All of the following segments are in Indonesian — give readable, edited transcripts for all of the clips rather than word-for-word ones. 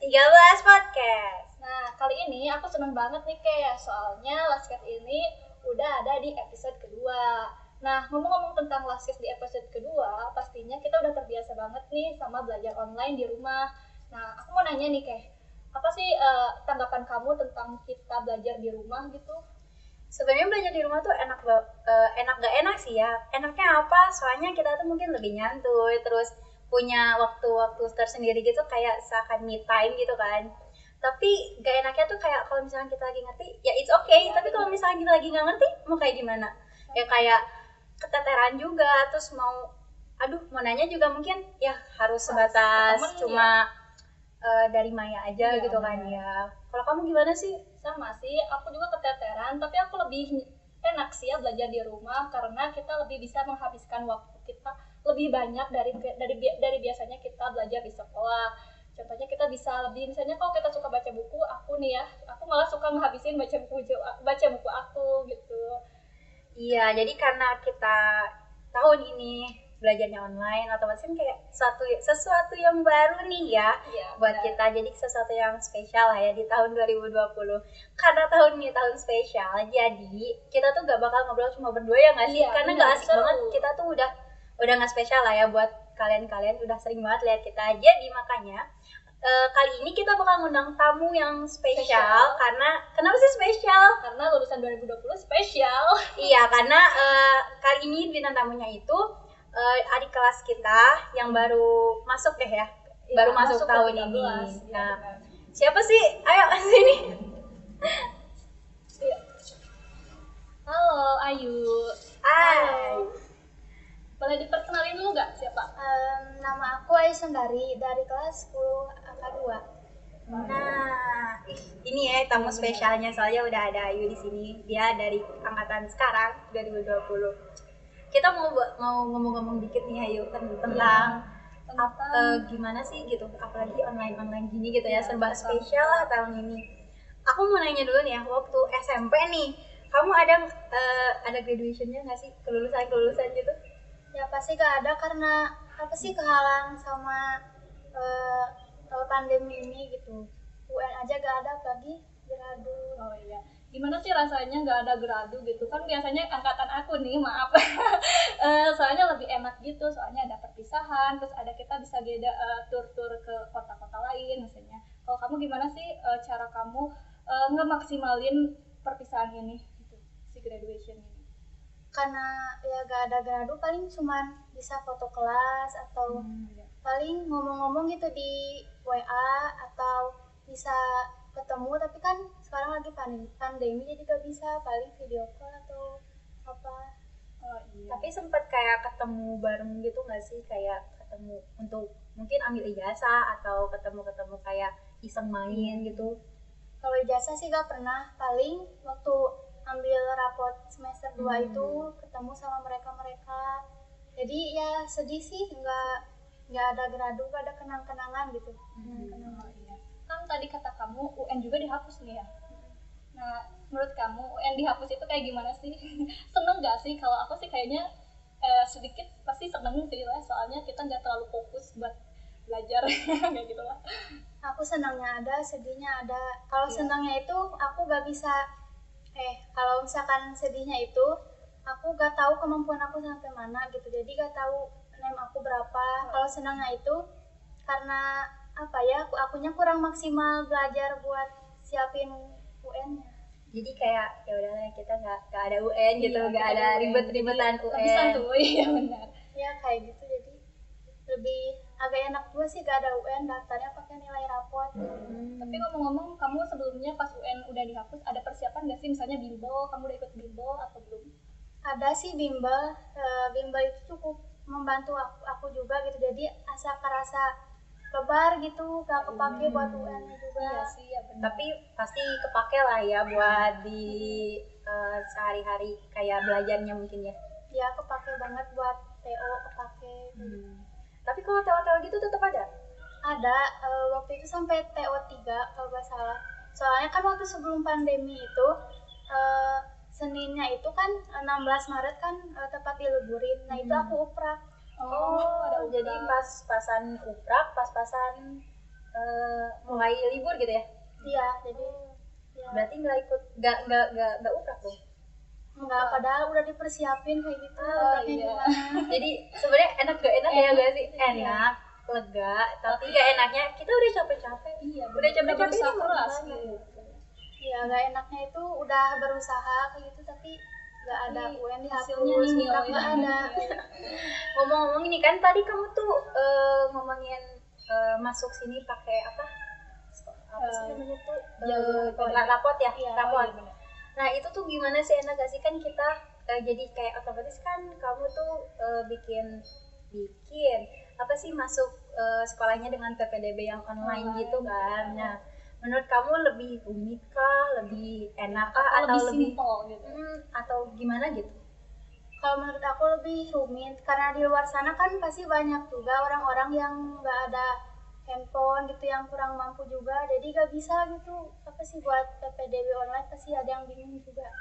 13 podcast. Nah, kali ini aku seneng banget nih kayak soalnya Lasket ini udah ada di episode kedua. Nah, ngomong-ngomong tentang Lasket di episode kedua, pastinya kita udah terbiasa banget nih sama belajar online di rumah. Nah, aku mau nanya nih kayak, apa sih tanggapan kamu tentang kita belajar di rumah gitu? Sebenarnya belajar di rumah tuh enak gak enak sih ya. Enaknya apa? Soalnya kita tuh mungkin lebih nyantuy, terus punya waktu-waktu tersendiri gitu, kayak seakan me time gitu kan. Tapi gak enaknya tuh kayak kalau misalnya kita lagi ngerti, ya it's okay. Tapi kalau misalnya kita lagi gak ngerti, mau kayak gimana? Ya kayak keteteran juga, terus mau nanya juga mungkin ya harus sebatas temen, cuma dari Maya aja Iya, gitu kan ya. Kalau kamu gimana sih? Sama sih, aku juga keteteran, tapi aku lebih enak sih ya belajar di rumah karena kita lebih bisa menghabiskan waktu kita lebih banyak dari biasanya kita belajar di sekolah. Contohnya kita bisa lebih, misalnya kalau kita suka baca buku, aku nih ya, aku malah suka ngehabisin baca buku aku gitu. Iya, jadi karena kita tahun ini belajarnya online, otomatis kan kayak sesuatu yang baru nih ya buat benar. kita. Jadi sesuatu yang spesial lah ya di tahun 2020. Karena tahun ini tahun spesial, jadi kita tuh gak bakal ngobrol cuma berdua ya nggak sih? Iya, Karena benar, gak asik seru. banget, kita tuh udah nggak spesial lah ya buat kalian udah sering banget lihat kita. Jadi makanya kali ini kita bakal ngundang tamu yang spesial. Karena kenapa sih spesial? Karena lulusan 2020 spesial. Iya, karena kali ini bintang tamunya itu adik kelas kita yang baru masuk ya, baru masuk tahun ini. Nah, siapa sih? Ayo sini. Iya. Halo Ayu. Hai. Boleh diperkenalin dulu nggak siapa? Nama aku Ayu Sundari dari kelas 10 angka 2. Nah, ini ya tamu spesialnya, soalnya udah ada Ayu di sini. Dia dari angkatan sekarang 2020. Kita mau ngomong-ngomong dikit nih Ayu tentang gimana sih gitu, apalagi online gini gitu ya, serba spesial lah tahun ini. Aku mau nanya dulu nih ya, waktu SMP nih, kamu ada graduationnya nggak sih, kelulusan gitu? Ya pasti gak ada karena apa sih kehalang sama pandemi ini gitu. UN aja gak ada, apalagi gradu. Oh iya. Gimana sih rasanya nggak ada gradu gitu? Kan biasanya angkatan aku nih, maaf. Soalnya lebih enak gitu, soalnya ada perpisahan, terus ada kita bisa tur-tur ke kota-kota lain misalnya. Kalau kamu gimana sih cara kamu ngemaksimalin perpisahan ini gitu, si graduation ini? Karena ya gak ada gradu, paling cuman bisa foto kelas atau paling ngomong-ngomong gitu di WA atau bisa ketemu, tapi kan sekarang lagi pandemi jadi gak bisa, paling video call atau apa. Oh iya. Tapi sempet kayak ketemu bareng gitu nggak sih, kayak ketemu untuk mungkin ambil ijazah atau ketemu kayak iseng main gitu? Kalau ijazah sih gak pernah, paling waktu ambil rapot semester 2 itu ketemu sama mereka. Jadi ya sedih sih, nggak ada gradu, nggak ada kenang-kenangan gitu. Oh iya. Kan tadi kata kamu UN juga dihapus nih ya. Nah, menurut kamu UN dihapus itu kayak gimana sih? Seneng gak sih? Kalau aku sih kayaknya sedikit pasti seneng sih lah, soalnya kita nggak terlalu fokus buat belajar kayak gitu lah. Aku senangnya ada, sedihnya ada. Kalau senangnya itu aku gak bisa, kalau misalkan sedihnya itu aku gak tahu kemampuan aku sampai mana gitu, jadi gak tahu name aku berapa. Kalau senangnya itu karena apa ya, akunya kurang maksimal belajar buat siapin UN-nya. Jadi kayak ya udahlah, kita nggak ada UN gitu, nggak ada ribet-ribetan UN. Lebih santuy, ya benar. Ya kayak gitu, jadi lebih agak enak juga sih gak ada UN, daftarnya pakai nilai rapot. Tapi ngomong-ngomong, kamu sebelumnya pas UN udah dihapus ada persiapan nggak sih, misalnya bimbel, kamu udah ikut bimbel atau belum? Ada sih bimbel. Bimbel itu cukup membantu aku juga gitu, jadi asa kerasa lebar gitu, gak kepake buat UN-nya juga. Iya sih, ya benar. Tapi pasti kepake lah ya buat di sehari-hari kayak belajarnya mungkin ya. Ya kepake banget buat TO, kepake. Tapi kalau TO gitu tetap ada? Ada, waktu itu sampai TO 3 kalau gak salah. Soalnya kan waktu sebelum pandemi itu Seninnya itu kan 16 Maret kan tepat diliburin. Nah itu aku uprak. Oh, jadi pas-pasan uprak, pas-pasan mulai libur gitu ya? Iya, jadi ya, Berarti nggak ikut, nggak uprak dong? enggak, padahal udah dipersiapin kayak gitu. Oh, Kayak iya. gimana. Jadi sebenarnya enak gak enak ya Enak, gak sih? iya. Enak, lega, tapi gak enaknya kita udah capek-capek. Iya, Udah capek-capek berusaha ini keras gimana? gitu. Ya nggak enaknya itu udah berusaha kayak gitu tapi nggak ada Tapi UN hasilnya dihapus, nihil nikah ya. nggak ada. Ngomong-ngomong ini kan tadi kamu tuh ngomongin masuk sini pakai apa? Apa sih namanya tuh? jalur Rapot ya? Iya, Rapot. iya, benar. Nah itu tuh gimana sih, enak gak sih? Kan kita jadi kayak otomatis kan kamu tuh bikin apa sih, masuk sekolahnya dengan PPDB yang online Online, gitu kan. iya. Nah menurut kamu lebih rumit kah, lebih enak kah, atau lebih lebih simpel gitu. atau gimana gitu? Kalau menurut aku lebih rumit karena di luar sana kan pasti banyak juga orang-orang yang nggak ada handphone gitu, yang kurang mampu juga, jadi nggak bisa gitu apa sih buat PPDB online, pasti ada yang bingung juga.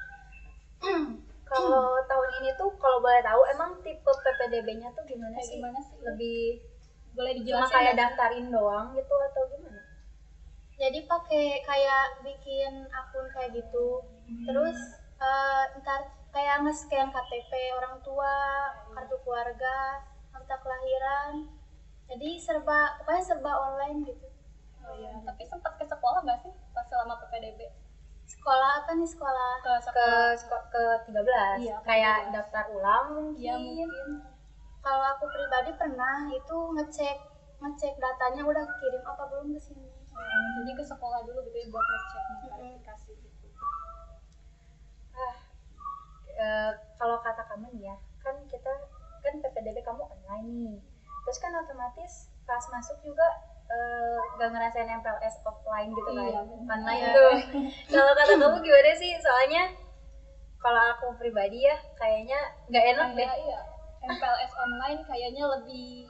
Kalau tahun ini tuh kalau boleh tahu emang tipe PPDB-nya tuh gimana Kayak sih? gimana sih? Lebih Boleh cuma dijelasin kayak nggak? daftarin doang gitu atau gimana? Jadi pakai kayak bikin akun kayak gitu, terus ntar kayak nge-scan KTP orang tua, kartu keluarga, akta kelahiran, jadi pokoknya serba online gitu. Oh, iya. Tapi sempat ke sekolah nggak sih pas selama PPDB? Sekolah apa nih, sekolah? Ke sekolah. ke 13 Iya, kayak 13. daftar ulang mungkin. Iya, mungkin. Kalau aku pribadi pernah itu ngecek datanya udah kirim apa belum ke sini. Jadi ke sekolah dulu gitu ya buat ngecek verifikasi gitu. Kalau kata kamu nih ya, kan kita kan PPDB kamu online nih, terus kan otomatis pas masuk juga gak ngerasain MPLS offline gitu kan. Iya, Online iya. tuh. Kalau kata kamu gimana sih? Soalnya kalau aku pribadi ya kayaknya gak enak deh. Iya. MPLS online kayaknya lebih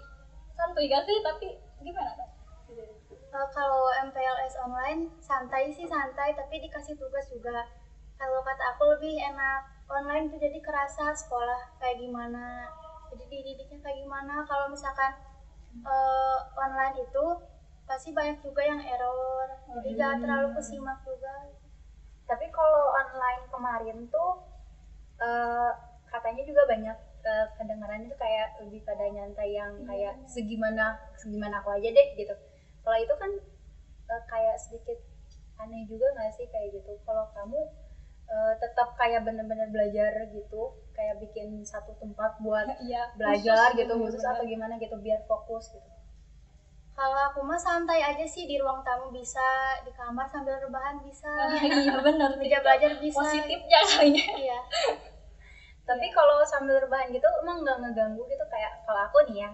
santuy gak sih? Tapi gimana kan? Kalau MPLS online santai sih santai, tapi dikasih tugas juga. Kalau kata aku lebih enak online tuh, jadi kerasa sekolah kayak gimana, jadi dididiknya kayak gimana. Kalau misalkan online itu pasti banyak juga yang error, jadi gak terlalu kesimak juga. Tapi kalau online kemarin tuh katanya juga banyak kedengarannya tuh kayak lebih pada nyantai, yang kayak segimana aku aja deh gitu. Kalau itu kan kayak sedikit aneh juga nggak sih kayak gitu? Kalau kamu tetap kayak bener-bener belajar gitu, kayak bikin satu tempat buat Iya, belajar khusus gitu, khusus bener-bener. atau gimana gitu biar fokus gitu? Kalau aku mah santai aja sih, di ruang tamu bisa, di kamar sambil rebahan bisa, Iya benar. meja belajar bisa. Positifnya kayaknya. Iya. Tapi kalau sambil rebahan gitu emang nggak ngeganggu gitu? Kayak kalau aku nih ya,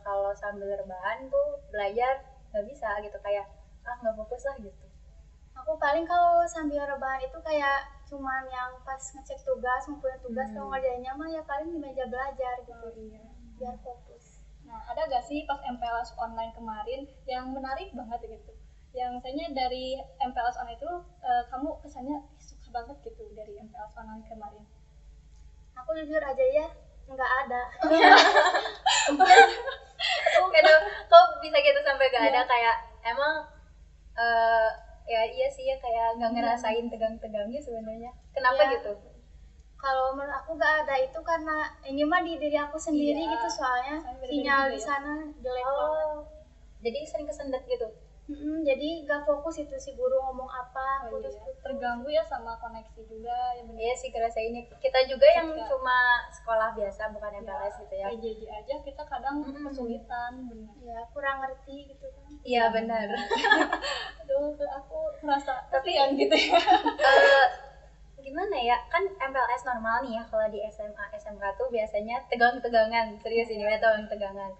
kalau sambil rebahan tuh belajar nggak bisa gitu, kayak nggak fokus lah gitu. Aku paling kalau sambil rebahan itu kayak cuman yang pas ngecek tugas, ngumpulin tugas. Kalau ngerjainnya mah ya paling di meja belajar gitu, biar fokus. Nah, ada gak sih pas MPLS online kemarin yang menarik banget gitu? Yang misalnya dari MPLS online itu kamu kesannya suka banget gitu dari MPLS online kemarin? Aku jujur aja ya, nggak ada. Kok bisa gitu sampai gak ada? Iya. Kayak emang ya iya sih ya, kayak nggak ngerasain tegang-tegangnya sebenarnya. Kenapa Iya. gitu? Kalau menurut aku nggak ada itu karena ini mah di diri aku sendiri Iya. gitu, soalnya Soalnya beda-beda sinyal juga di ya. sana jelek banget. Jadi sering kesendet gitu. Jadi nggak fokus itu si guru ngomong apa, Oh, putus iya. putus. Terganggu ya sama koneksi juga ya bener. Iya sih ngerasainnya. Kita juga yang Kita. cuma sekolah biasa bukan MPLS gitu ya. PJJ aja kita kadang kesulitan bener. Ya kurang ngerti gitu kan. Iya benar. Aduh, aku merasa kasihan gitu ya. Gimana ya, kan MPLS normal nih ya, kalau di SMA SMK tuh biasanya tegang-tegangan, serius ini ya, tegang-tegangan.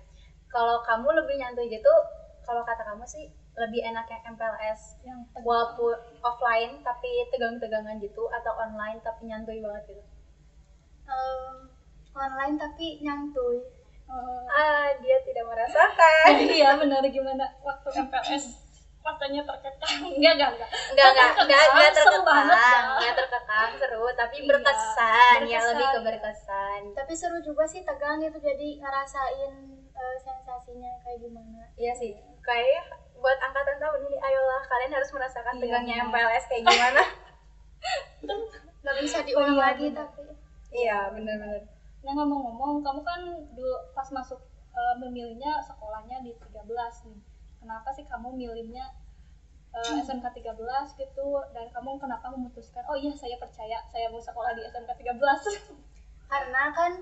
Kalau kamu lebih nyantuy gitu, kalau kata kamu sih lebih enak yang MPLS Yang tegang. walaupun offline tapi tegang-tegangan gitu, atau online tapi nyantuy banget gitu? Online tapi nyantui. Dia tidak merasakan. Iya benar, gimana waktu MPLS rasanya terkekang? Enggak. Enggak Seru banget ya. Enggak terkekang, seru, tapi Iya, berkesan ya, berkesan, lebih ke iya. berkesan. Tapi seru juga sih, tegang gitu, jadi ngerasain sensasinya kayak gimana. Iya sih. kayak buat angkatan tahun ini, ayolah kalian harus merasakan Iya, tegangnya benar. MPLS kayak gimana. nggak bisa diulang Iya, lagi benar. tapi Iya benar-benar. Nah ngomong-ngomong, kamu kan dulu pas masuk memilihnya sekolahnya di 13 nih. Kenapa sih kamu milihnya SMK 13 gitu, dan kamu kenapa memutuskan oh iya saya percaya saya mau sekolah di SMK 13? karena kan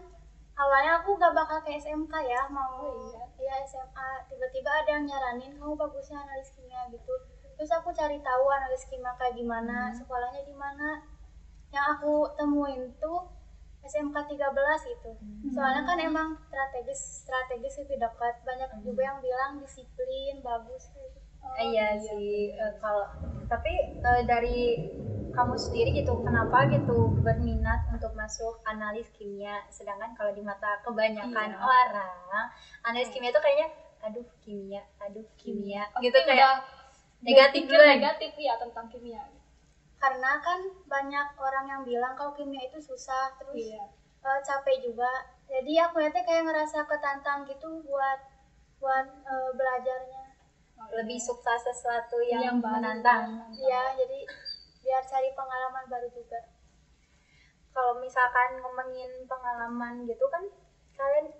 awalnya aku gak bakal ke SMK ya, mau Oh, iya. ya SMA, tiba-tiba ada yang nyaranin kamu bagusnya analis kimia gitu. Terus aku cari tahu analis kimia kayak gimana, sekolahnya di mana. Yang aku temuin tuh SMK 13 gitu. Soalnya kan emang strategis lebih dekat. Banyak juga yang bilang disiplin bagus kayak gitu. Iya sih, kalau tapi dari kamu sendiri gitu, kenapa gitu berminat untuk masuk analis kimia, sedangkan kalau di mata kebanyakan Iya. orang analis kimia itu kayaknya aduh kimia gitu, Pasti kayak udah negatif berpikir duluan. negatif ya tentang kimia. Karena kan banyak orang yang bilang kalau kimia itu susah, terus Iya. capek juga. Jadi aku nanti kayak ngerasa ketantang gitu buat belajarnya. Lebih suka sesuatu yang, baru, menantang. Iya, jadi biar cari pengalaman baru juga. Kalau misalkan ngomongin pengalaman gitu kan, kalian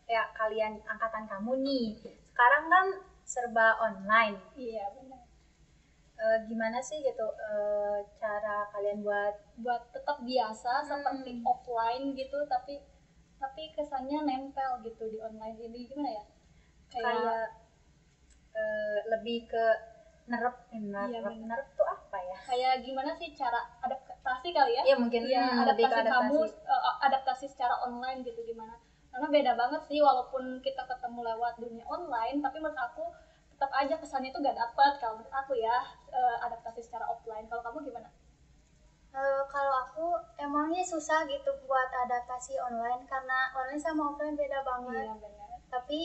ya kalian angkatan kamu nih sekarang kan serba online. Iya benar. Gimana sih gitu cara kalian buat Tetap biasa seperti offline gitu, tapi kesannya nempel gitu di online ini, gimana ya? kayak lebih ke nerep Iya, benar. nerep tuh apa ya? Kayak gimana sih cara adaptasi kali ya? Iya mungkin Iya, lebih ke adaptasi kamu adaptasi. adaptasi secara online gitu gimana? Karena beda banget sih, walaupun kita ketemu lewat dunia online, tapi menurut aku tetap aja kesannya itu gak dapat kalau menurut aku ya, adaptasi secara offline. Kalau kamu gimana? Kalau aku emangnya susah gitu buat adaptasi online karena online sama offline beda banget. Iya benar. Tapi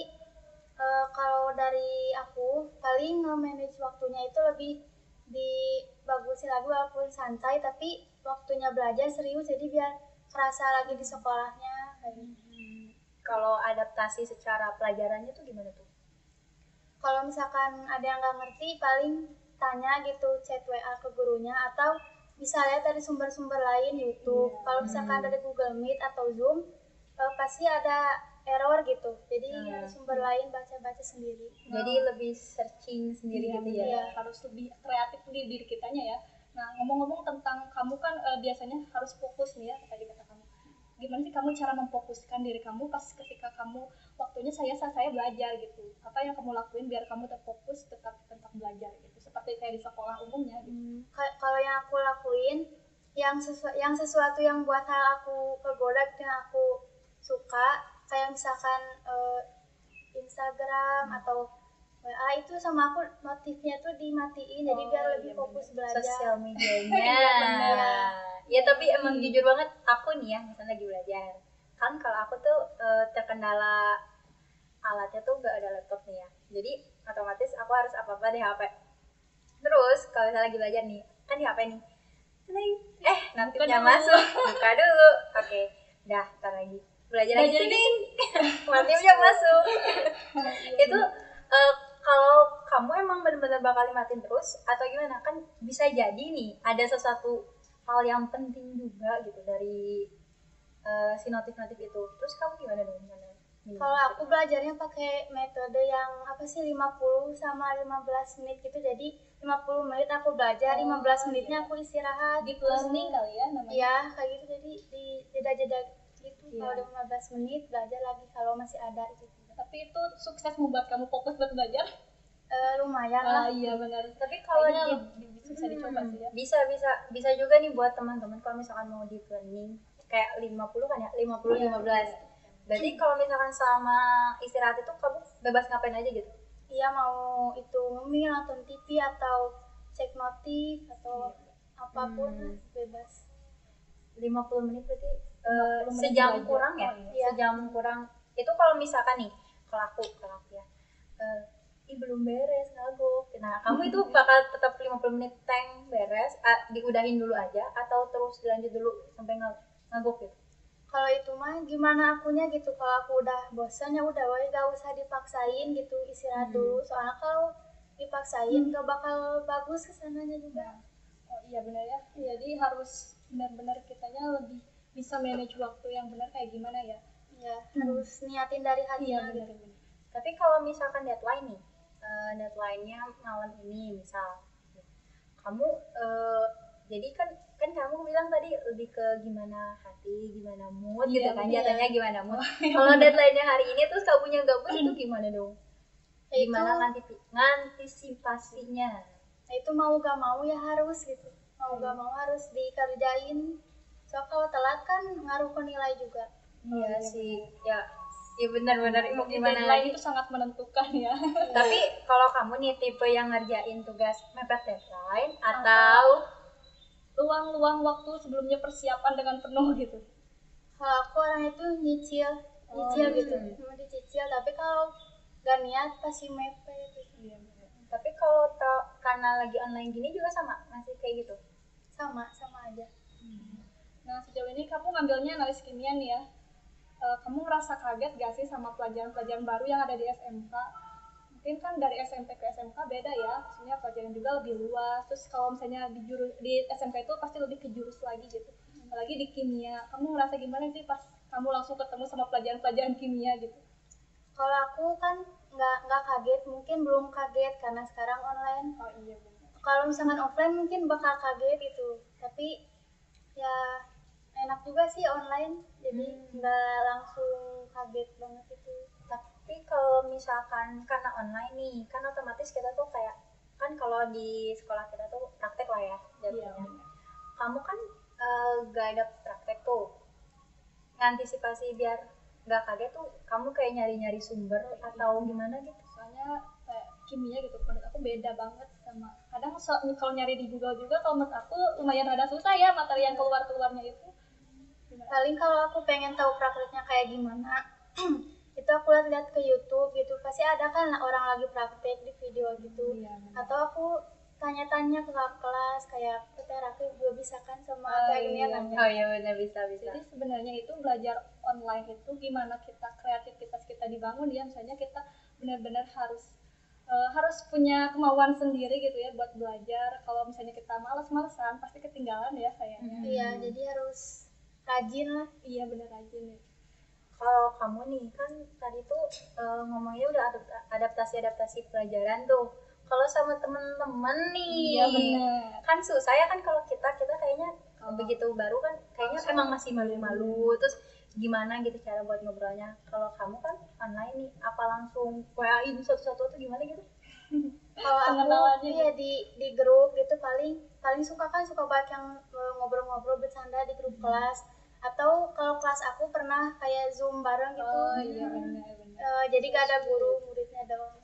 kalau dari aku paling nge-manage waktunya itu lebih dibagusin lagi walaupun santai, tapi waktunya belajar serius jadi biar kerasa lagi di sekolahnya kayak gitu. Kalau adaptasi secara pelajarannya tuh gimana tuh? Kalau misalkan ada yang nggak ngerti paling tanya gitu, chat WA ke gurunya atau bisa lihat dari sumber-sumber lain YouTube. Iya. Kalau misalkan dari Google Meet atau Zoom pasti ada error gitu, jadi dari sumber lain baca-baca sendiri. Jadi lebih searching sendiri gitu ya. Iya. Harus lebih kreatif di diri kitanya ya. Nah ngomong-ngomong tentang kamu kan biasanya harus fokus nih ya, tadi kata kamu. Gimana sih kamu cara memfokuskan diri kamu pas ketika kamu waktunya saya belajar gitu? Apa yang kamu lakuin biar kamu terfokus tetap belajar gitu? Seperti kayak di sekolah umumnya gitu. Kalau yang aku lakuin yang sesuatu yang buat hal aku kegoda yang aku suka, kayak misalkan Instagram atau WA itu sama aku notifnya tuh dimatiin, jadi biar lebih fokus belajar. Sosial medianya. Iya, benar. Ya tapi emang jujur banget aku nih ya, misalnya lagi belajar. Kan kalau aku tuh terkendala alatnya tuh gak ada laptop nih ya. Jadi otomatis aku harus apa-apa di HP. Terus kalau misalnya lagi belajar nih, kan di HP nih. Notifnya dulu. masuk. Buka dulu. Oke. Dah, ntar lagi. Belajar lagi nih. Notifnya masuk. Itu kalau kamu emang benar-benar bakal matiin terus atau gimana? Kan bisa jadi nih ada sesuatu hal yang penting juga gitu dari si notif-notif itu. Terus kamu gimana dong? Kalau aku belajarnya pakai metode yang apa sih 50 sama 15 menit gitu. Jadi 50 menit aku belajar, 15 menitnya aku istirahat. Deep learning kali ya namanya. Iya, kayak gitu. Jadi di jeda-jeda gitu. Iya. Kalau udah 15 menit belajar lagi kalau masih ada itu. Tapi itu sukses membuat kamu fokus buat belajar? Lumayan lah. Iya benar. Tapi kalau bisa dicoba sih ya. Bisa juga nih buat teman-teman kalau misalkan mau deep learning kayak 50 kan ya, 50 15. Berarti kalau misalkan sama istirahat itu kamu bebas ngapain aja gitu? Iya, mau itu ngemil, nonton TV atau cek notif atau apapun bebas. 50 menit berarti 50 menit sejam belajar. kurang ya? Iya. Sejam kurang. Itu kalau misalkan nih, kalau aku ya. Belum beres ngagok. Nah, kamu itu bakal tetap 50 menit tank beres, diudahin dulu aja atau terus dilanjut dulu sampai ngagok gitu? Kalau itu mah gimana akunya gitu, kalau aku udah bosan ya udah woy, gak usah dipaksain gitu, istirahat dulu, soalnya kalau dipaksain gak bakal bagus kesananya juga. Oh iya benar ya. Jadi harus benar-benar kitanya lebih bisa manage waktu yang benar kayak gimana ya. Ya harus niatin dari Iya hatinya gitu. benar-benar. Tapi kalau misalkan deadline nih, deadline-nya malam ini misal, kamu jadi kan kan kamu bilang tadi lebih ke gimana hati, gimana mood gitu Iya, kan, bener. jatuhnya gimana mood. Kalau deadline-nya hari ini terus kamunya gabut itu gimana dong? Ya itu, Gimana ngantisipasinya? nah itu mau gak mau ya harus gitu, mau gak mau harus dikerjain, so kalau telat kan ngaruh ke nilai juga. Iya sih, ya, ya benar-benar mau Jadi gimana deadline lagi. itu sangat menentukan ya. Tapi kalau kamu nih tipe yang ngerjain tugas mepet deadline atau Luang-luang waktu sebelumnya persiapan dengan penuh gitu. Kalau aku orang itu nyicil gitu, mau dicicil, tapi kalau gak niat pasti mepet gitu. Iya benar. tapi kalau karena lagi online gini juga sama masih kayak gitu. Sama aja. Nah sejauh ini kamu ngambilnya analis kimia nih ya. Kamu merasa kaget gak sih sama pelajaran-pelajaran baru yang ada di SMK? Mungkin kan dari SMP ke SMK beda ya, maksudnya pelajaran juga lebih luas. Terus kalau misalnya di SMK itu pasti lebih ke jurus lagi gitu. Apalagi di kimia, kamu ngerasa gimana sih pas kamu langsung ketemu sama pelajaran-pelajaran kimia gitu? Kalau aku kan nggak kaget, mungkin belum kaget karena sekarang online. Oh iya benar. Kalau misalkan offline mungkin bakal kaget itu, tapi ya enak juga sih online, jadi nggak langsung kaget banget itu. Tapi kalau misalkan karena online nih kan otomatis kita tuh kayak kan kalau di sekolah kita tuh praktek lah ya jadinya. Iya. Kamu kan gak ada praktek tuh, ngantisipasi biar gak kaget tuh kamu kayak nyari-nyari sumber atau gimana gitu. Soalnya kayak kimia gitu menurut aku beda banget sama kadang kalau nyari di Google juga kalau menurut aku lumayan rada susah ya materi yang keluarnya itu. Paling kalau aku pengen tahu prakteknya kayak gimana, itu aku lihat ke YouTube gitu, pasti ada kan orang lagi praktek di video gitu. Iya, Atau aku tanya-tanya ke kakak kelas kayak terapi juga bisa kan sama kayak gini ya nanya. Oh iya benar bisa. Jadi sebenarnya itu belajar online itu gimana kita kreativitas kita dibangun ya, misalnya kita benar-benar harus punya kemauan sendiri gitu ya buat belajar. Kalau misalnya kita malas-malesan pasti ketinggalan ya kayaknya. Iya, jadi harus rajin lah. Iya benar rajin ya. Kalau kamu nih kan tadi tuh ngomongnya udah adaptasi pelajaran tuh. Kalau sama temen-temen nih, Iya benar. kan susah ya kan kalau kita kayaknya begitu baru kan kayaknya emang masih malu-malu. Terus gimana gitu cara buat ngobrolnya? Kalau kamu kan online nih, apa langsung WA-in satu-satu atau gimana gitu? Kalau aku Pengenalannya ya di grup gitu paling suka banget yang ngobrol-ngobrol bercanda di grup kelas. Atau kalau kelas aku pernah kayak Zoom bareng gitu. Oh iya benar. Jadi gak ada guru, muridnya doang.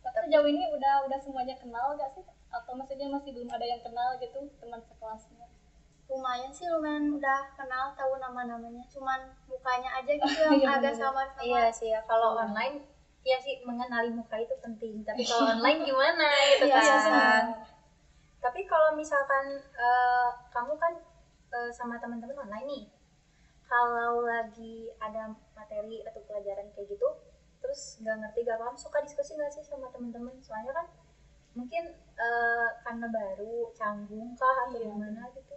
Tapi sejauh ini udah semuanya kenal gak sih? Atau maksudnya masih belum ada yang kenal gitu teman sekelasnya? Lumayan sih, lumayan udah kenal, tahu nama-namanya, cuman mukanya aja gitu yang Iya, agak bener. samar-samar. Iya sih ya, kalau online ya sih mengenali muka itu penting. Tapi kalau online gimana gitu Iya, kan? Tapi kalau misalkan kamu kan sama teman-teman online nih, kalau lagi ada materi atau pelajaran kayak gitu, terus nggak ngerti gak paham, suka diskusi nggak sih sama teman-teman? Soalnya kan mungkin karena baru canggung kah atau gimana gitu.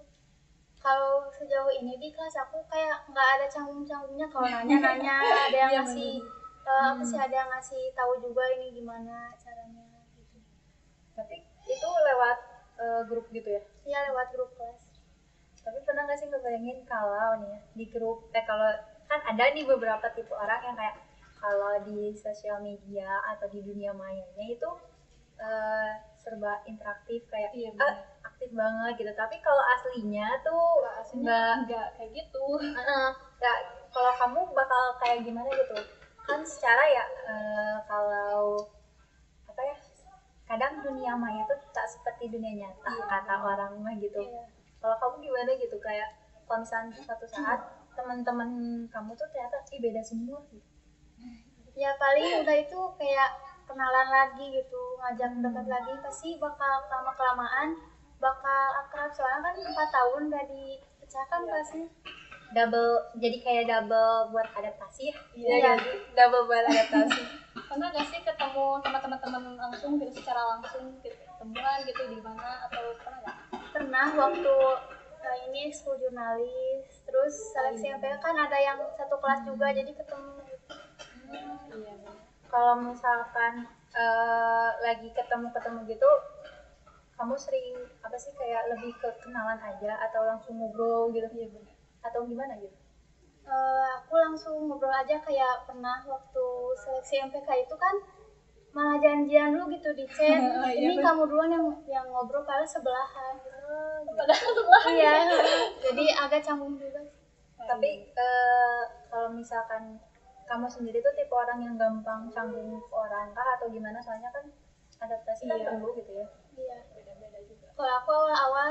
Kalau sejauh ini di kelas aku kayak nggak ada canggung-canggungnya, kalau nanya-nanya ada yang Iya, ngasih apa sih, ada yang ngasih tahu juga ini gimana caranya gitu. Tapi itu lewat grup gitu ya? Iya, lewat grup kelas. Tapi pernah nggak sih ngebayangin kalau nih ya, di grup kalau kan ada nih beberapa tipe orang yang kayak kalau di sosial media atau di dunia mayanya itu serba interaktif kayak aktif banget gitu, tapi kalau aslinya tuh nggak kayak gitu. nggak. Kalau kamu bakal kayak gimana gitu kan secara ya kalau apa ya, kadang dunia maya tuh tak seperti dunia nyata kata orang mah gitu. Kalau kamu gimana gitu, kayak kalau misalnya suatu saat teman-teman kamu tuh ternyata beda semua gitu. Ya paling udah itu kayak kenalan lagi gitu, ngajak dekat lagi, pasti bakal lama-kelamaan bakal akrab, soalnya kan 4 tahun udah dipecahkan kelasnya. jadi kayak double buat adaptasi ya. Iya. Double buat adaptasi. Pernah gak sih ketemu sama teman-teman langsung gitu, secara langsung gitu, temuan gitu di mana, atau pernah gak? Pernah waktu ini ekskul jurnalis, terus seleksi MPK kan ada yang satu kelas juga, jadi ketemu gitu. Iya. Kalau misalkan lagi ketemu gitu, kamu sering apa sih kayak lebih ke kenalan aja atau langsung ngobrol gitu? Iya benar. Atau gimana gitu? Aku langsung ngobrol aja, kayak pernah waktu seleksi MPK itu kan malah janjian dulu gitu di chat. Ini kamu duluan yang ngobrol, padahal sebelahan. Padahal sebelahan. Iya, jadi agak canggung juga. Tapi kalau misalkan kamu sendiri tuh tipe orang yang gampang canggung ke orang kah atau gimana? Soalnya kan adaptasi kan perlu gitu ya. Iya. Beda-beda juga. Kalau aku awal-awal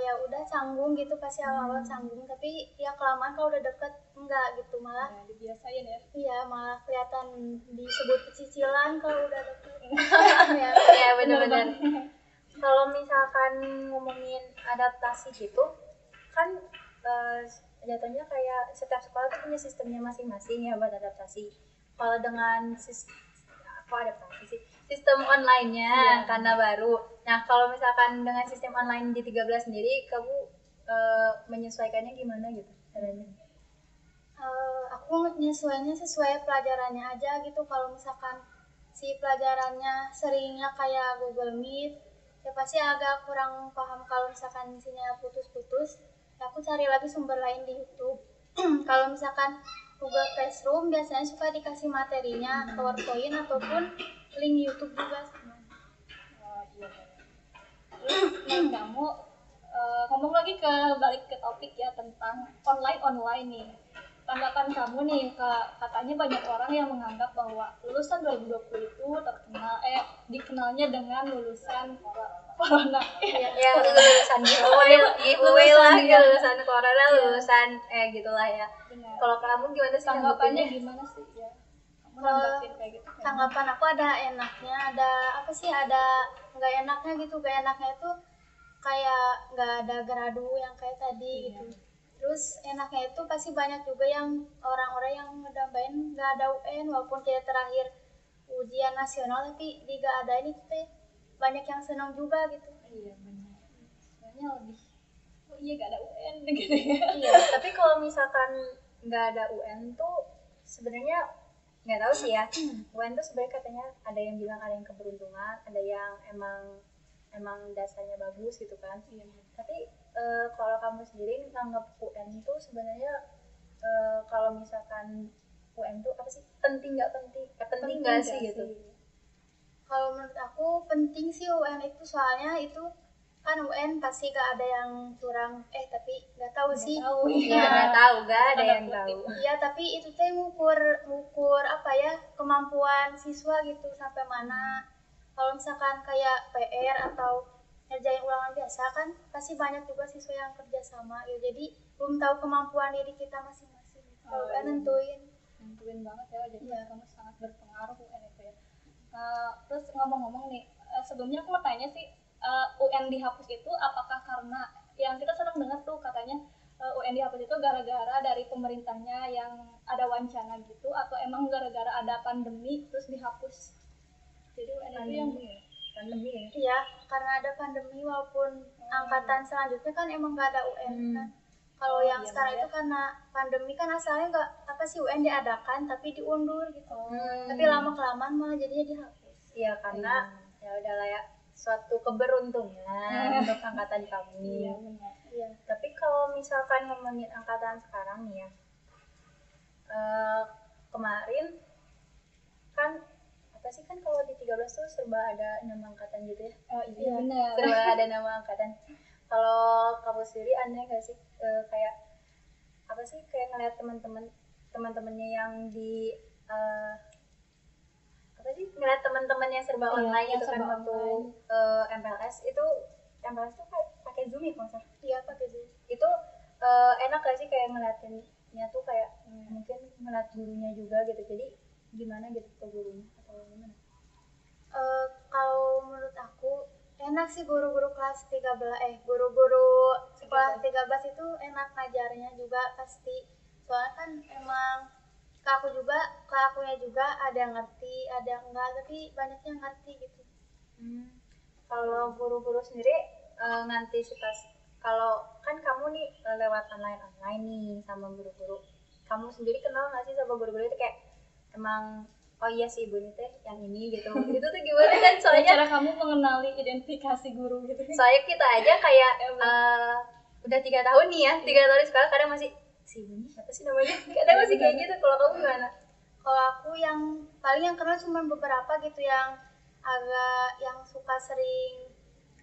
ya udah canggung gitu, pasti awal-awal canggung, tapi ya kelamaan kalau udah deket enggak gitu, malah dibiasain ya. iya, malah kelihatan disebut pecicilan kalau udah deket. Ya benar-benar. Kalau misalkan ngomongin adaptasi gitu kan jatuhnya kayak setiap sekolah tuh punya sistemnya masing-masing ya buat adaptasi. Kalau dengan sistem online-nya karena baru. Nah, kalau misalkan dengan sistem online di 13 sendiri, kamu menyesuaikannya gimana gitu caranya? Aku nyesuainya sesuai pelajarannya aja gitu. Kalau misalkan si pelajarannya seringnya kayak Google Meet, ya pasti agak kurang paham. Kalau misalkan isinya putus-putus, ya aku cari lagi sumber lain di YouTube. Kalau misalkan Google Classroom biasanya suka dikasih materinya PowerPoint ataupun link YouTube juga. Terus kamu ngomong lagi balik ke topik ya tentang online nih. Tanggapan kamu nih, katanya banyak orang yang menganggap bahwa lulusan 2020 itu dikenalnya dengan lulusan corona. Ya lulusan giveaway lah, lulusan corona, lulusan gitulah ya. Kalau kamu gimana sih tanggapannya? Gimana sih ya? Tanggapan aku ada enaknya, ada apa sih, ada nggak enaknya gitu. Nggak enaknya itu kayak nggak ada gradu yang kayak tadi gitu. Terus enaknya itu pasti banyak juga yang orang-orang yang ngedambain nggak ada UN, walaupun kita terakhir ujian nasional tapi nggak ada ini tuh, banyak yang senang juga gitu. Iya benar. Soalnya lebih nggak ada UN gitu ya. Iya, tapi kalau misalkan nggak ada UN tuh sebenarnya nggak tahu sih ya. UN tuh sebenarnya katanya ada yang bilang ada yang keberuntungan, ada yang emang dasarnya bagus gitu kan. Iya. Tapi kalau kamu sendiri nganggap UN tuh sebenarnya kalau misalkan UN tuh apa sih, penting nggak sih gitu? Kalau menurut aku penting sih UN itu, soalnya itu kan UN pasti gak ada yang curang, tapi nggak tahu sih. Nggak tahu, nggak ada yang tahu. Iya, tapi itu teh ngukur apa ya, kemampuan siswa gitu sampai mana. Kalau misalkan kayak PR atau ngerjain ulangan biasa kan pasti banyak juga siswa yang kerja sama ya, jadi belum tahu kemampuan diri kita masing-masing. Kalau UN nentuin banget ya, jadi kamu sangat berpengaruh UN itu ya. Terus ngomong-ngomong nih, sebelumnya aku mau tanya sih, UN dihapus itu apakah karena yang kita sering dengar tuh katanya UN dihapus itu gara-gara dari pemerintahnya yang ada wacana gitu, atau emang gara-gara ada pandemi terus dihapus? Jadi UN itu yang pandemi ya? Iya, karena ada pandemi, walaupun angkatan selanjutnya kan emang nggak ada UN kan. Kalau yang sekarang itu karena pandemi kan asalnya nggak UN diadakan tapi diundur gitu. Tapi lama-kelamaan malah jadinya dihapus. Iya, karena ya udahlah ya, suatu keberuntungan untuk angkatan kami. Iya. Tapi kalau misalkan ngomongin angkatan sekarang nih ya, kemarin kan apa sih, kan kalau di 13 tuh serba ada nama angkatan gitu ya. Iya benar. Serba ada nama angkatan. Kalau kamu sendiri aneh nggak sih kayak apa sih, kayak ngeliat teman-temannya yang di apa sih, ngeliat teman-teman yang serba online gitu kan waktu MPLS itu tuh pakai Zoom ya konser? Iya, pakai Zoom. Itu enak gak sih kayak ngeliatinnya tuh kayak mungkin ngeliat gurunya juga gitu, jadi gimana gitu ke gurunya atau gimana? Kalau menurut aku enak sih guru-guru kelas 13 guru-guru sekolah 13 itu enak ngajarnya juga pasti. Soalnya kan emang ke akunya juga ada yang ngerti, ada yang enggak, tapi banyaknya yang ngerti gitu. Kalau guru-guru sendiri ngantisipasi, kalau kan kamu nih lewat online nih sama guru-guru, kamu sendiri kenal nggak sih sama guru-guru itu kayak emang oh iya sih ibu ini teh yang ini gitu itu tuh gimana kan soalnya cara kamu mengenali identifikasi guru gitu. Soalnya kita aja kayak udah 3 tahun nih ya, 3 tahun sekarang kadang masih si ibu ini siapa sih namanya, kadang masih kayak gitu. Kalau kamu gimana? Kalau aku yang paling yang kenal cuma beberapa gitu yang agak yang suka sering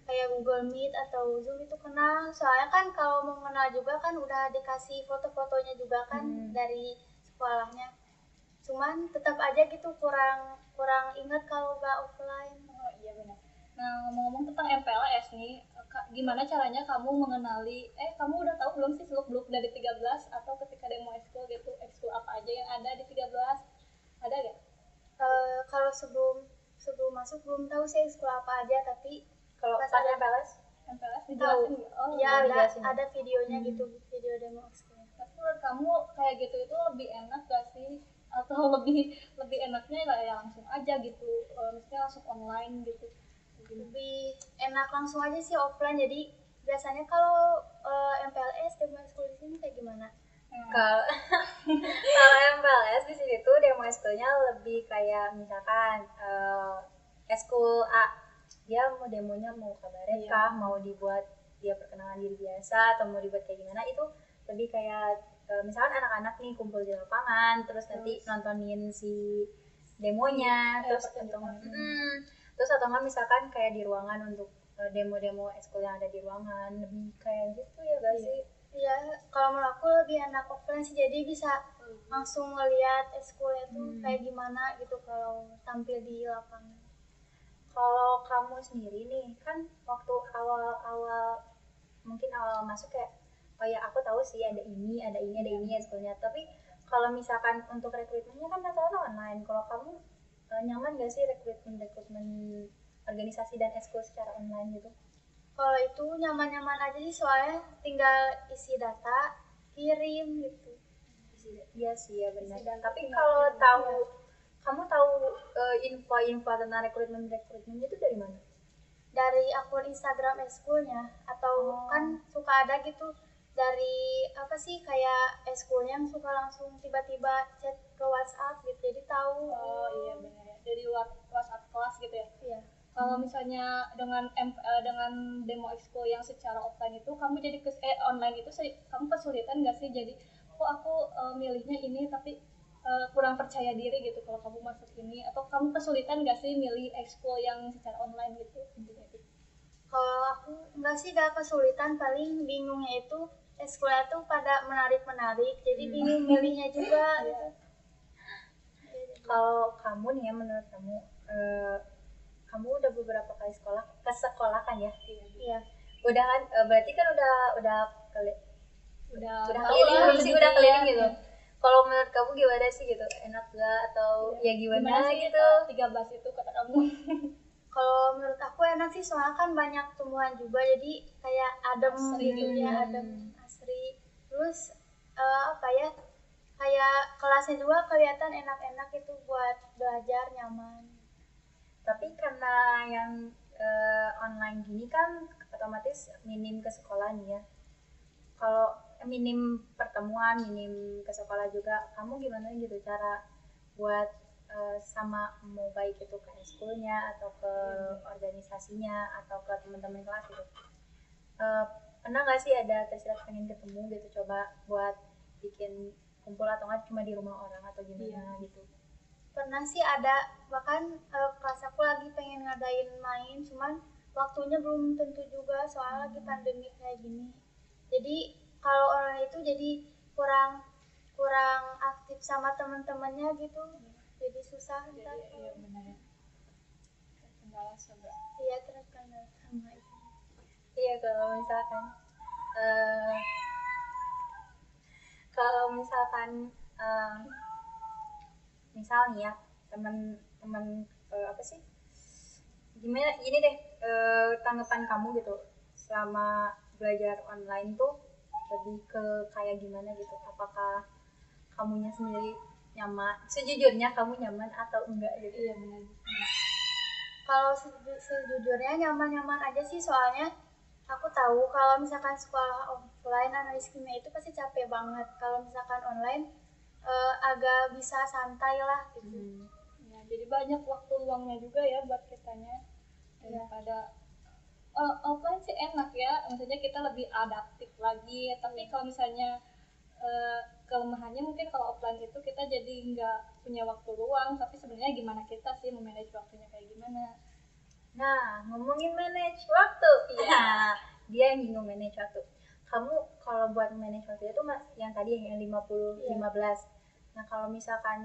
kayak Google Meet atau Zoom itu kenal. Soalnya kan kalau mau kenal juga kan udah dikasih foto-fotonya juga kan dari sekolahnya. Cuman tetap aja gitu kurang ingat kalau nggak offline. Oh iya benar. Nah ngomong-ngomong tentang MPLS nih, gimana caranya kamu mengenali, kamu udah tahu belum sih seluk-beluk dari 13 atau ketika demo ekskul gitu, ekskul apa aja yang ada di 13? Ada gak? Kalau sebelum masuk belum tahu sih ekskul apa aja, tapi kalau pas MPLS dijelasin nggak? Oh ya ada videonya gitu, video demo ekskul. Tapi menurut kamu kayak gitu itu lebih enak gak sih? Atau lebih enaknya ya langsung aja gitu, misalnya langsung online gitu? Lebih enak langsung aja sih offline. Jadi biasanya kalau MPLS demo ekskul di sini kayak gimana? Kalau MPLS di sini tuh demo ekskulnya lebih kayak misalkan ekskul A dia mau demonya mau kabaret kah, mau dibuat dia perkenalan diri biasa atau mau dibuat kayak gimana, itu lebih kayak misalkan anak-anak nih kumpul di lapangan terus nanti nontonin si demonya terus atau nggak misalkan kayak di ruangan untuk demo-demo ekskul yang ada di ruangan, lebih kayak gitu ya gak sih? Iya, kalau menurut aku lebih enak offline sih, jadi bisa langsung ngeliat ekskulnya tuh kayak gimana gitu kalau tampil di lapangan. Kalau kamu sendiri nih kan waktu awal masuk kayak oh ya aku tahu sih ada ini ekskulnya, tapi kalau misalkan untuk rekrutmennya kan rata-rata online. Kalau kamu nyaman gak sih rekrutmen organisasi dan ekskul secara online gitu? Kalau itu nyaman-nyaman aja sih, soalnya tinggal isi data, kirim gitu. Iya sih ya benar. Tapi kalau kamu tahu info-info tentang rekrutmen itu dari mana? Dari akun Instagram ekskulnya, atau kan suka ada gitu dari apa sih kayak ekskulnya yang suka langsung tiba-tiba chat ke WhatsApp gitu, jadi tahu. Oh iya benar ya, dari WhatsApp kelas gitu ya. Iya. Kalau misalnya dengan demo ekskul yang secara offline itu kamu jadi online itu kamu kesulitan nggak sih, jadi aku milihnya ini tapi kurang percaya diri gitu kalau kamu masuk ini, atau kamu kesulitan nggak sih milih ekskul yang secara online gitu? Kalau aku nggak sih, gak kesulitan, paling bingungnya itu ekskulnya tuh pada menarik jadi bingung milihnya juga gitu. Kalau kamu nih ya, menurut kamu kamu udah beberapa kali ke sekolah kan ya? Iya. Udah kan berarti kan udah keliling gitu. Kalau menurut kamu gimana sih gitu? Enak gak atau ya gimana sih gitu? 13 itu kata kamu. Kalau menurut aku enak sih, soalnya kan banyak tumbuhan juga, jadi kayak adem gitu ya, adem asri. Terus kayak kelasnya juga kelihatan enak-enak itu buat belajar, nyaman. Tapi karena yang online gini kan otomatis minim ke sekolah nih ya. Kalau minim pertemuan, minim ke sekolah juga, kamu gimana gitu cara buat sama mau baik itu ke ekskulnya atau ke organisasinya atau ke teman-teman kelas gitu? Pernah nggak sih ada tersirat pengen ketemu gitu, coba buat bikin kumpul atau nggak cuma di rumah orang atau gimana gitu? Pernah sih ada, bahkan kelas aku lagi pengen ngadain main, cuman waktunya belum tentu juga soalnya lagi pandemi kayak gini. Jadi kalau orang itu jadi kurang aktif sama teman-temannya gitu, jadi susah. Iya benar ya, terkendala sama. Iya, terkendala sama itu. Iya, kalau misalkan misal nih ya teman-teman gimana ini deh, tanggapan kamu gitu selama belajar online tuh lebih ke kayak gimana gitu? Apakah kamunya sendiri nyaman? Sejujurnya kamu nyaman atau enggak gitu? Iya benar. Kalau sejujurnya nyaman-nyaman aja sih, soalnya aku tahu kalau misalkan sekolah offline analis kimia itu pasti capek banget. Kalau misalkan online agak bisa santai lah gitu. Ya, jadi banyak waktu luangnya juga ya buat kitanya daripada offline sih enak ya, maksudnya kita lebih adaptif lagi. Tapi kalau misalnya kelemahannya mungkin kalau offline itu kita jadi nggak punya waktu luang, tapi sebenarnya gimana kita sih memanage waktunya kayak gimana. Nah, ngomongin manage waktu. Iya. Dia yang bingung manage waktu. Kamu kalau buat manage waktu itu Mas, yang tadi yang 50-15. Nah, kalau misalkan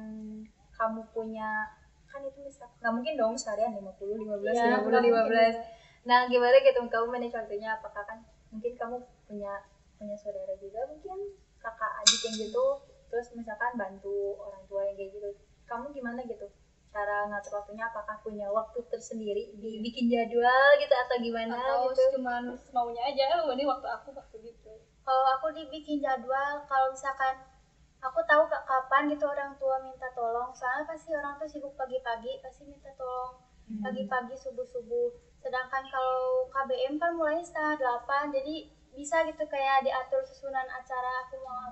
kamu punya, kan itu misal nggak mungkin dong seharian 50-15, Iya, 50-15. Nah, gimana gitu kamu manage waktunya? Apakah kan mungkin kamu punya saudara juga, mungkin kakak adik yang gitu, terus misalkan bantu orang tua yang kayak gitu. Kamu gimana gitu cara ngatur waktunya? Apakah punya waktu tersendiri, dibikin jadwal gitu atau gimana Atau gitu? cuman semaunya aja, ini waktu aku waktu gitu. Kalau aku dibikin jadwal, kalau misalkan aku tahu kapan gitu orang tua minta tolong, soalnya pasti orang tuh sibuk pagi-pagi, pasti minta tolong pagi-pagi subuh-subuh. Sedangkan kalau KBM kan mulai setengah 8, jadi bisa gitu kayak diatur susunan acara aku mau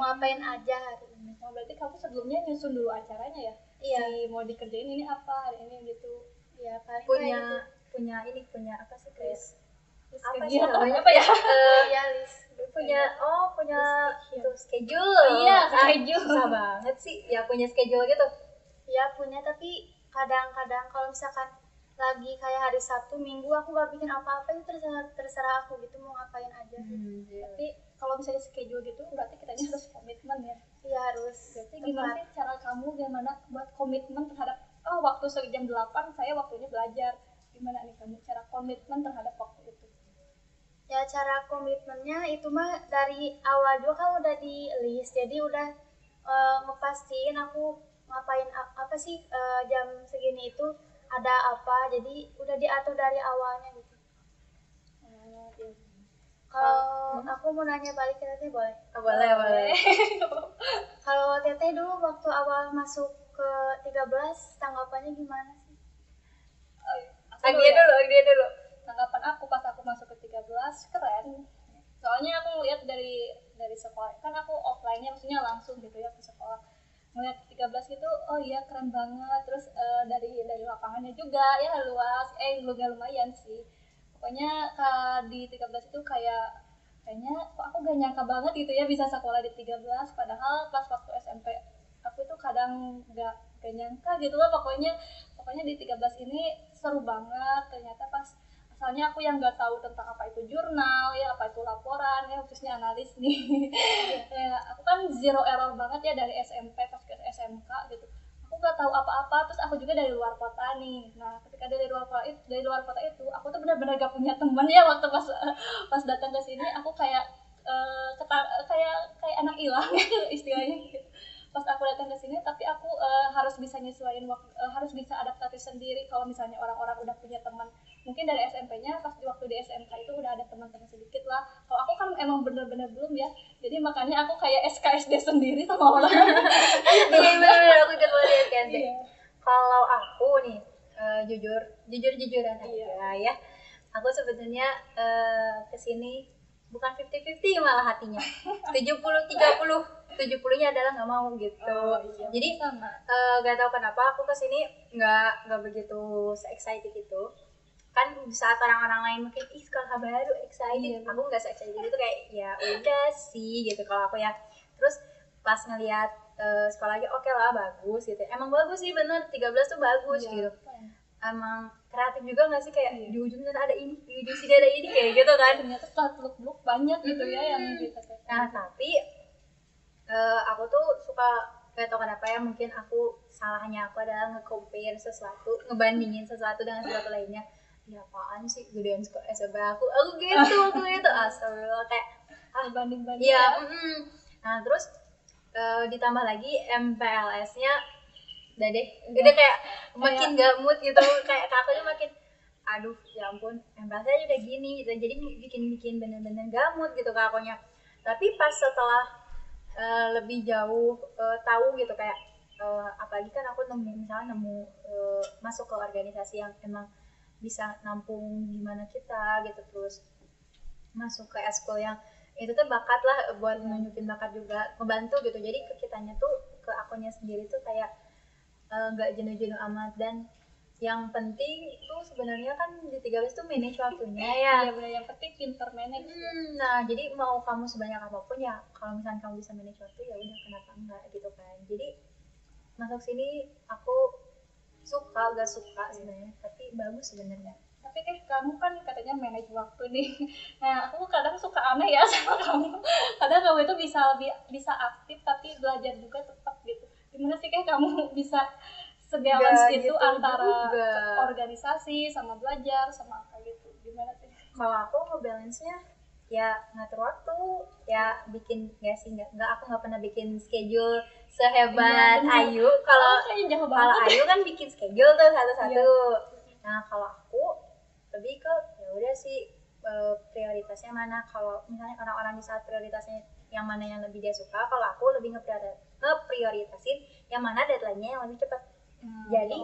ngapain aja hari ini. Oh, berarti kamu sebelumnya nyusun dulu acaranya ya? Iya. Si mau dikerjain ini apa hari ini gitu. Iya, paling punya kayak punya apa sih guys? Terus Apa sih kegiatan namanya? apa ya? ya list. punya List itu schedule. Iya, schedule. Susah banget sih ya punya schedule gitu. Ya punya, tapi kadang-kadang kalau misalkan lagi kayak hari Sabtu, Minggu aku gak bikin apa-apa, itu terserah aku gitu mau ngapain aja. Tapi kalau misalnya schedule gitu berarti kitanya harus komitmen ya. Iya harus. Berarti gimana sih cara kamu gimana buat komitmen terhadap waktu jam 8 saya waktunya belajar. Gimana nih kamu cara komitmen terhadap waktu itu? Ya cara komitmennya itu mah dari awal juga kan udah di list, jadi udah ngepastiin aku ngapain apa sih jam segini itu ada apa, jadi udah diatur dari awalnya gitu. Iya. Kalau aku mau nanya balik ke Teteh boleh? Boleh. Kalau Teteh dulu waktu awal masuk ke 13 tanggapannya gimana sih? Dia dulu. Tanggapan aku pas aku masuk ke 13 keren. Soalnya aku lihat dari sekolah, kan aku offline-nya maksudnya langsung gitu ya ke sekolah. Ngeliat 13 gitu, oh iya keren banget. Terus dari lapangannya juga ya luas, lumayan sih. Pokoknya di 13 itu kayaknya kok aku gak nyangka banget gitu ya bisa sekolah di 13, padahal pas waktu SMP aku itu kadang gak nyangka gitu loh. Pokoknya di 13 ini seru banget ternyata. Pas asalnya aku yang nggak tahu tentang apa itu jurnal ya, apa itu laporan ya, khususnya analis nih. Ya, aku kan zero error banget ya dari SMP pas ke SMK gitu. Aku nggak tahu apa-apa, terus aku juga dari luar kota nih. Nah ketika dari luar kota itu aku tuh benar-benar gak punya teman ya. Waktu pas datang ke sini aku kayak kayak anak hilang istilahnya gitu. Pas aku datang ke sini, tapi aku harus bisa nyesuaiin waktu, harus bisa adaptasi sendiri. Kalau misalnya orang-orang udah punya teman, mungkin dari SMP-nya pas waktu di SMK itu udah ada teman-teman sedikit lah. Kalau aku kan emang bener-bener belum ya, jadi makanya aku kayak SKSD sendiri sama orang. Iya benar, aku juga di SKSD. Iya. Kalau aku nih jujur-jujuran aja ya. Aku sebenarnya kesini bukan 50-50 malah hatinya. 70-30. 70-nya adalah nggak mau gitu. Iya, Jadi nggak tahu kenapa aku kesini nggak begitu excited itu. Kan saat orang-orang lain mungkin sekolah baru excited, aku nggak excited itu, kayak ya udah sih gitu kalau aku ya. Terus pas ngelihat sekolahnya oke lah, bagus gitu. Emang bagus sih, bener 13 tuh bagus gitu. Emang kreatif juga nggak sih, kayak di ujung sana ada ini, di ujung sini ada ini, kayak gitu kan. Ternyata setelah teluk-teluk banyak gitu ya yang kita tes. Nah tapi aku tuh suka, gak tau kenapa ya, mungkin salahnya aku adalah nge-compare sesuatu, ngebandingin sesuatu dengan sesuatu lainnya. Ya apaan sih gedean SMP aku gitu astagfirullah, kayak banding-banding ya. Nah terus ditambah lagi MPLS-nya udah kayak makin gak mood gitu. Kayak kakaknya makin aduh ya ampun MPLC aja udah gini gitu, jadi bikin bener-bener gamut gitu kak akunya. Tapi pas setelah lebih jauh tahu gitu kayak apalagi kan aku nemu masuk ke organisasi yang emang bisa nampung gimana kita gitu, terus masuk ke eskul yang itu tuh bakat lah buat nunjukin bakat juga ngebantu gitu, jadi ke kitanya tuh ke akunya sendiri tuh kayak nggak jenuh-jenuh amat. Dan yang penting itu sebenarnya kan di 13 tuh manage waktunya ya. Iya benar, yang penting pinter manage. Nah jadi mau kamu sebanyak apapun ya kalau misalnya kamu bisa manage waktu ya udah kenapa enggak gitu kan. Jadi masuk sini aku suka gak suka sebenarnya, tapi bagus sebenarnya. Tapi kamu kan katanya manage waktu nih. Nah aku kadang suka aneh ya sama kamu. Kadang kamu itu bisa aktif tapi belajar juga tepat gitu. Gimana sih kamu bisa sebalance itu gitu antara juga. Organisasi sama belajar sama apa gitu, gimana sih? Kalau aku ngebalance-nya ya ngatur waktu, ya bikin nggak aku nggak pernah bikin schedule sehebat Ayu. Kalau Ayu kan bikin schedule tuh satu-satu. Nah kalau aku lebih ke ya udah sih prioritasnya mana. Kalau misalnya orang-orang di saat prioritasnya yang mana yang lebih dia suka, kalau aku lebih ngeprioritasin yang mana deadline-nya yang lebih cepat. Jadi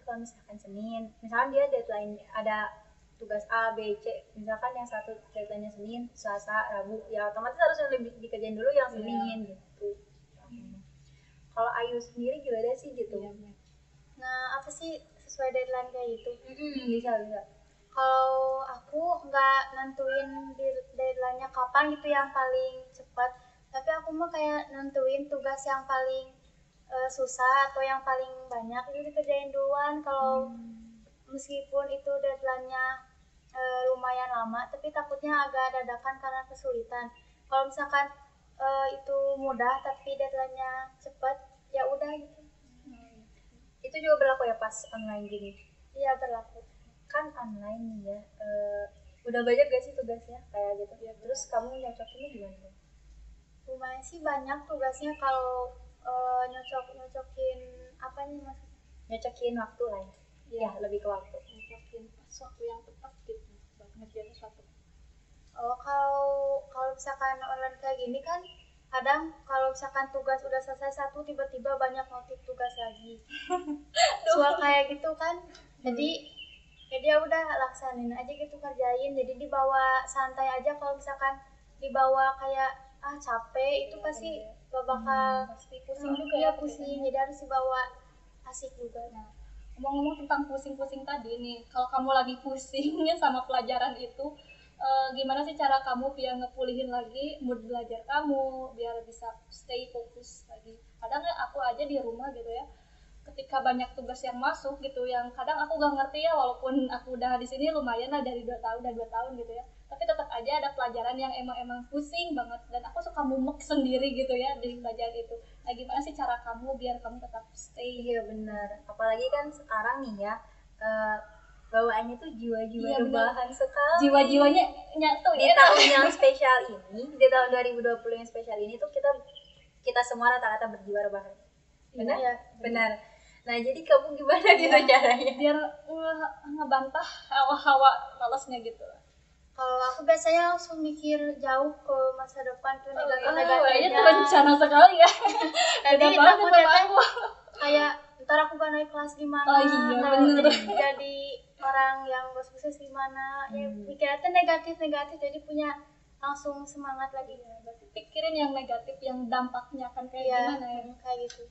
kalau misalkan Senin, misalkan dia deadline ada tugas A, B, C, misalkan yang satu deadline-nya Senin, Selasa, Rabu, ya otomatis harus lebih dikerjain dulu yang Senin gitu. Kalau Ayu sendiri gimana sih gitu? Nah apa sih sesuai deadline kayak gitu? Bisa. Kalau aku nggak nentuin deadline-nya kapan gitu yang paling cepat, tapi aku mah kayak nentuin tugas yang paling susah atau yang paling banyak itu dikerjain duluan. Kalau meskipun itu deadline-nya lumayan lama, tapi takutnya agak dadakan karena kesulitan. Kalau misalkan itu mudah tapi deadline-nya cepat, ya udah gitu. Itu juga berlaku ya pas online gini? Iya berlaku. Kan online nih ya, udah banyak gak sih tugasnya kayak gitu? Ya, terus kamu nyocokinnya gimana? Lumayan sih banyak tugasnya. Kalau nyocokin apa nih maksudnya? Nyocokin waktu lah ya, lebih ke waktu. Nyocokin waktu yang tepat gitu buat ngerjain sesuatu. Kalau misalkan online kayak gini kan kadang kalau misalkan tugas udah selesai satu tiba-tiba banyak notif tugas lagi. Soal kayak gitu kan. Jadi ya udah laksanin aja gitu, kerjain. Jadi dibawa santai aja. Kalau misalkan dibawa kayak capek itu pasti gak bakal pasti pusing juga ya pusing. Jadi harus dibawa asik juga. Nah, ngomong-ngomong tentang pusing-pusing tadi nih, kalau kamu lagi pusingnya sama pelajaran itu, gimana sih cara kamu biar ngepulihin lagi mood belajar kamu, biar bisa stay fokus lagi? Kadang aku aja di rumah gitu ya, ketika banyak tugas yang masuk gitu, yang kadang aku gak ngerti ya, walaupun aku udah di sini lumayan lah dari 2 tahun gitu ya, tapi tetap aja ada pelajaran yang emang pusing banget dan aku suka mumek sendiri gitu ya di pelajaran itu. Nah gimana sih cara kamu biar kamu tetap stay? Iya benar, apalagi kan sekarang nih ya bawaannya tuh jiwa-jiwa rebahan sekali. Jiwa-jiwanya nyatu di tahun yang spesial ini, di tahun 2020 yang spesial ini tuh kita semua rata-rata berjiwa rebahan. Benar? Iya, benar. Nah jadi kamu gimana gitu caranya? Biar ngebantah hawa-hawa malesnya gitu. Kalau aku biasanya langsung mikir jauh ke masa depan tuh negatif-negatifnya. Itu rencana sekali ya. Jadi takutnya kayak ntar aku gak naik kelas gimana, jadi orang yang sukses gimana, ya mikirnya negatif, jadi punya langsung semangat lagi. Berarti pikirin yang negatif, yang dampaknya kan kayak gimana ya. Kayak gitu.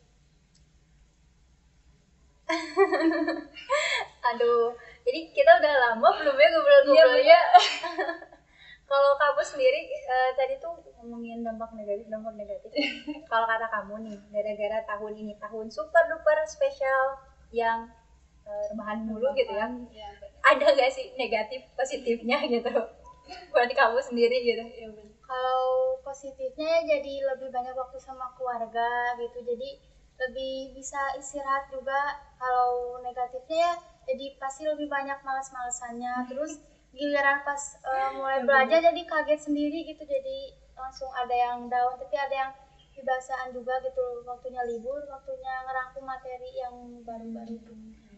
Aduh, jadi kita udah lama belum ya ngobrol-ngobrolnya. Kalau kamu sendiri tadi tuh ngomongin dampak negatif. Kalau kata kamu nih, gara-gara tahun ini tahun super duper spesial yang rebahan mulu gitu ya, ada gak sih negatif positifnya gitu buat kamu sendiri gitu? Kalau positifnya jadi lebih banyak waktu sama keluarga gitu, jadi lebih bisa istirahat juga. Kalau negatifnya ya jadi pasti lebih banyak malas-malasannya, terus giliran pas mulai belajar jadi kaget sendiri gitu, jadi langsung ada yang down, tapi ada yang kebiasaan juga gitu, waktunya libur, waktunya ngerangkum materi yang baru-baru.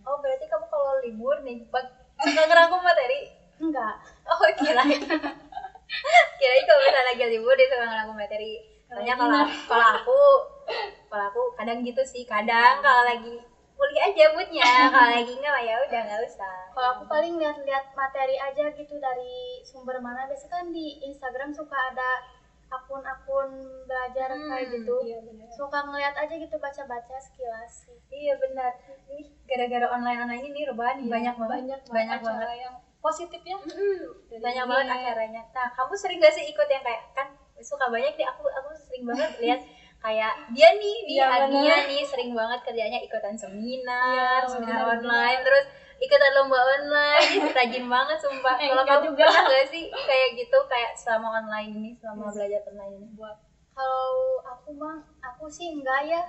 Oh berarti kamu kalau libur nih suka ngerangkum materi? Enggak. Oh kirain kalau misalnya lagi libur dia suka ngerangkum materi. Soalnya kalau aku kadang gitu sih, kadang kalau lagi kuliah aja moodnya, kalau lagi enggak ya udah nggak usah. Kalau aku paling lihat-lihat materi aja gitu dari sumber mana. Biasanya kan di Instagram suka ada akun-akun belajar kayak gitu. Iya benar. Suka ngeliat aja gitu, baca-baca sekilas sih. Iya benar. Ini gara-gara online ini rebahan banyak banget acara yang positif ya. Banyak banget acaranya. Nah, kamu sering gak sih ikut yang kayak, kan suka banyak nih, aku sering banget lihat kayak dia nih Ania nih sering banget kerjanya ikutan seminar online, terus ikutan lomba online. Dia rajin banget sumpah. Kalau kamu juga pernah gak sih kayak gitu, kayak selama online ini, selama belajar online ini? Buat kalau aku sih enggak ya.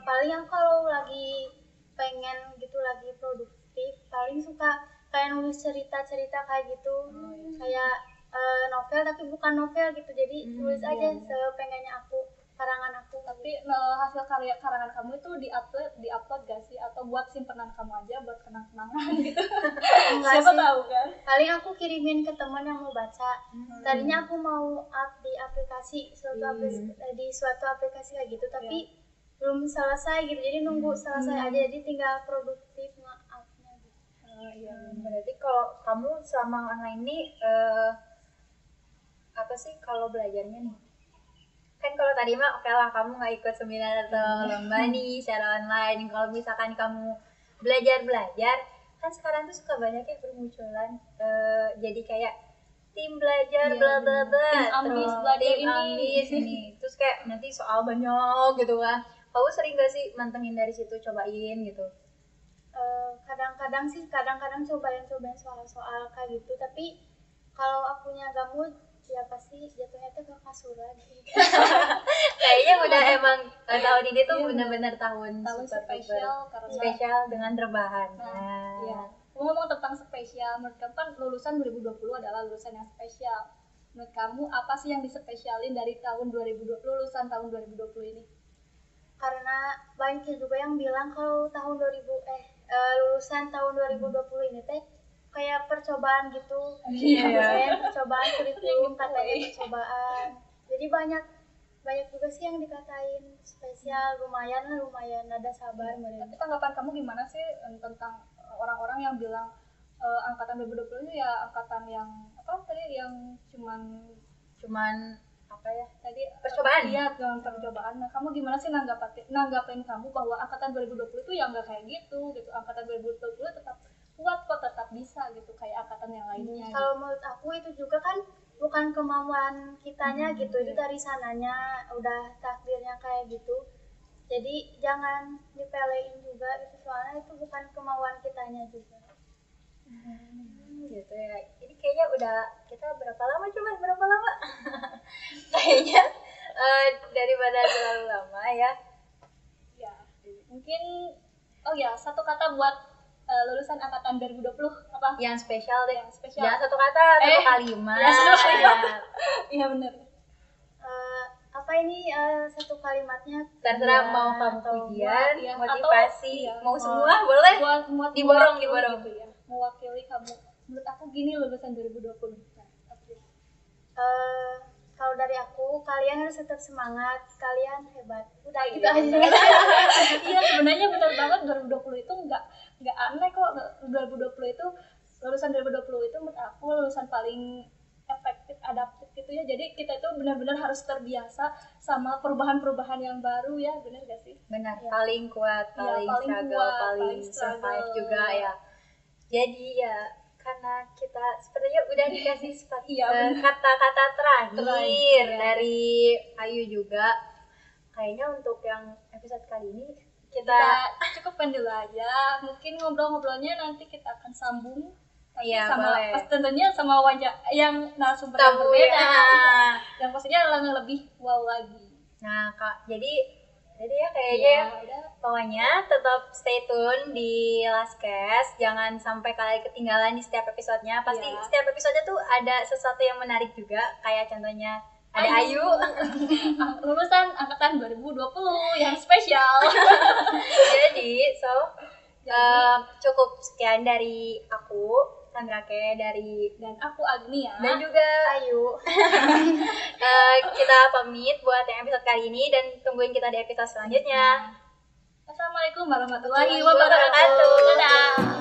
Paling aku kalau lagi pengen gitu, lagi produktif, paling suka kayak nulis cerita-cerita kayak gitu. Kayak novel tapi bukan novel gitu, jadi tulis aja sepengennya aku, karangan aku. Tapi hasil karya karangan kamu itu diupload gak sih, atau buat simpenan kamu aja buat kenang-kenangan gitu? Siapa tahu kan. Paling aku kirimin ke teman yang mau baca. Tadinya aku mau up di aplikasi di suatu aplikasi kayak gitu, tapi belum selesai gitu, jadi nunggu selesai aja, jadi tinggal produktif nge-upnya gitu. Iya, berarti kalau kamu selama online ini apa sih kalau belajarnya nih? Kan kalau tadi mah oke lah kamu nggak ikut seminar atau lomba nih secara online. Kalau misalkan kamu belajar kan sekarang tuh suka banyak ya bermunculan jadi kayak tim belajar bla bla bla, tim ambis ini terus kayak nanti soal banyak gitu kan. Kamu sering gak sih mantengin dari situ, cobain gitu? Kadang-kadang cobain soal-soal kayak gitu, tapi kalau akunya gak mood ya pasti jatuhnya tuh ke kasur lagi. Kayaknya udah emang tahun ini tuh benar-benar tahun spesial dengan rebahan. Iya. Ngomong tentang spesial, menurut kamu kan lulusan 2020 adalah lulusan yang spesial. Menurut kamu apa sih yang dispesialin dari tahun 2020, lulusan tahun 2020 ini? Karena banyak juga yang bilang kalau lulusan tahun 2020 ini teh kayak percobaan gitu. Percobaan kurikulum, katanya percobaan. Jadi banyak juga sih yang dikatain spesial. Lumayan ada sabar. Tapi tanggapan kamu gimana sih tentang orang-orang yang bilang angkatan 2020 itu ya angkatan yang apa tadi, yang cuman apa ya tadi, percobaan? Iya, percobaan. Nah, kamu gimana sih nanggapin kamu bahwa angkatan 2020 itu ya nggak kayak gitu. Angkatan 2020 tetap kuat kok, tetap bisa gitu kayak angkatan yang lainnya. Kalau menurut aku itu juga kan bukan kemauan kitanya gitu, itu dari sananya udah takdirnya kayak gitu. Jadi jangan dipelein juga gitu, soalnya itu bukan kemauan kitanya juga. Gitu ya. Ini kayaknya udah kita berapa lama kayaknya daripada terlalu lama ya. Ya, mungkin satu kata buat lulusan angkatan 2020 apa? Yang spesial deh. Yang spesial. Jangan satu kata, satu kalimat. Ya, satu kalimat. Iya benar. Apa ini satu kalimatnya? Terserah mau kamu pujian, motivasi, atau, mau semua boleh. Buat diborong. Gitu ya. Mewakili kamu. Menurut aku gini lulusan 2020. Kalau dari aku, kalian harus tetap semangat, kalian hebat. Udah gitu aja. Iya, sebenarnya benar banget, 2020 itu nggak aneh kok. 2020 itu lulusan 2020 itu menurut aku lulusan paling efektif, adaptif gitu ya. Jadi kita itu benar-benar harus terbiasa sama perubahan-perubahan yang baru ya, benar gak sih? Benar, ya. Paling kuat, paling struggle, paling survive juga ya. Jadi ya karena kita sepertinya udah dikasih kata-kata terakhir dari Ayu juga. Kayaknya untuk yang episode kali ini kita cukupkan dulu aja. Mungkin ngobrol-ngobrolnya nanti kita akan sambung. Iya, sama tentunya sama wajah yang narasumber yang berbeda. Yang pastinya lebih wow lagi. Nah, Kak, jadi ya kayaknya pokoknya tetap stay tune di Lascast, jangan sampai kalian ketinggalan di setiap episodenya. Pasti setiap episodenya tuh ada sesuatu yang menarik juga, kayak contohnya ada Ayu lulusan angkatan 2020 yang spesial. Jadi Cukup sekian dari aku, Sandra Ke, dan aku Agnia dan juga Ayu. kita pamit buat yang episode kali ini dan tungguin kita di episode selanjutnya. Assalamualaikum warahmatullahi Wabarakatuh. wabarakatuh. Dadah.